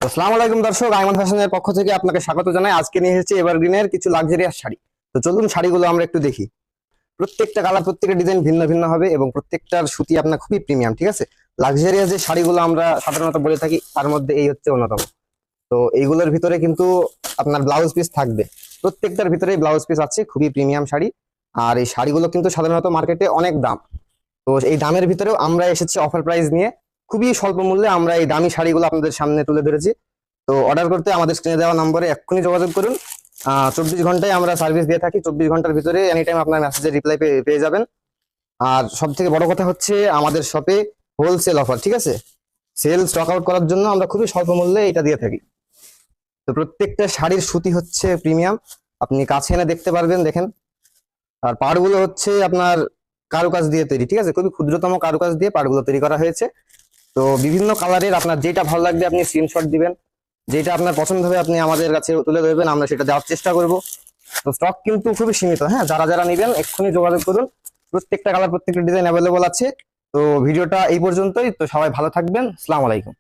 আসসালামু আলাইকুম দর্শক, আইমান ফ্যাশনের পক্ষ থেকে আপনাকে স্বাগত জানাই। আজকে নিয়ে এসেছি এভারগ্রিনের কিছু লাক্সারিয়াস শাড়ি। তো চলুন শাড়িগুলো আমরা একটু দেখি। প্রত্যেকটা কালার, প্রত্যেকটা ডিজাইন ভিন্ন ভিন্ন হবে এবং প্রত্যেকটার সুতি আপনার খুবই প্রিমিয়াম। ঠিক আছে, লাক্সারিয়াস যে শাড়িগুলো আমরা সাধারণত বলে থাকি তার মধ্যে এই হচ্ছে অন্যতম। তো এইগুলোর ভিতরে কিন্তু আপনার ব্লাউজ পিস থাকবে, প্রত্যেকটার ভিতরেই ব্লাউজ পিস আছে, খুবই প্রিমিয়াম শাড়ি। আর এই শাড়িগুলো কিন্তু সাধারণত মার্কেটে অনেক দাম। তো এই দামের ভিতরেও আমরা এসেছি অফার প্রাইস নিয়ে, খুবই স্বল্প মূল্যে আমরা এই দামি শাড়িগুলো আপনাদের সামনে তুলে ধরেছি। তো অর্ডার করতে আমাদের স্ক্রিনে দেওয়া নম্বরে এক্ষুনি যোগাযোগ করুন। 24 ঘন্টায় আমরা সার্ভিস দিয়ে থাকি। 24 ঘন্টার ভিতরে এনি টাইম আপনার মেসেজের রিপ্লাই পেয়ে যাবেন। আর সব থেকে বড় কথা হচ্ছে আমাদের শপে হোলসেল অফার। ঠিক আছে, সেল স্টক আউট করার জন্য আমরা খুবই স্বল্প মূল্যে এটা দিয়ে থাকি। তো প্রত্যেকটা শাড়ির সুতি হচ্ছে প্রিমিয়াম, আপনি কাছে এনে দেখতে পারবেন, দেখেন। আর পাড়গুলো হচ্ছে আপনার কারুকাজ দিয়ে তৈরি। ঠিক আছে, খুবই ক্ষুদ্রতম কারুকাজ দিয়ে পাড়গুলো তৈরি করা হয়েছে। তো বিভিন্ন কালারের আপনার যেটা ভালো লাগবে আপনি স্ক্রিনশট দিবেন, যেটা আপনার পছন্দ হবে আপনি আমাদের কাছে তুলে ধরবেন, আমরা সেটা দেওয়ার চেষ্টা করব। তো স্টক কিন্তু খুবই সীমিত। হ্যাঁ, যারা যারা নেবেন এক্ষুনি যোগাযোগ করুন। প্রত্যেকটা কালার, প্রত্যেকটা ডিজাইন অ্যাভেলেবল আছে। তো ভিডিওটা এই পর্যন্তই। তো সবাই ভালো থাকবেন। আসসালামু আলাইকুম।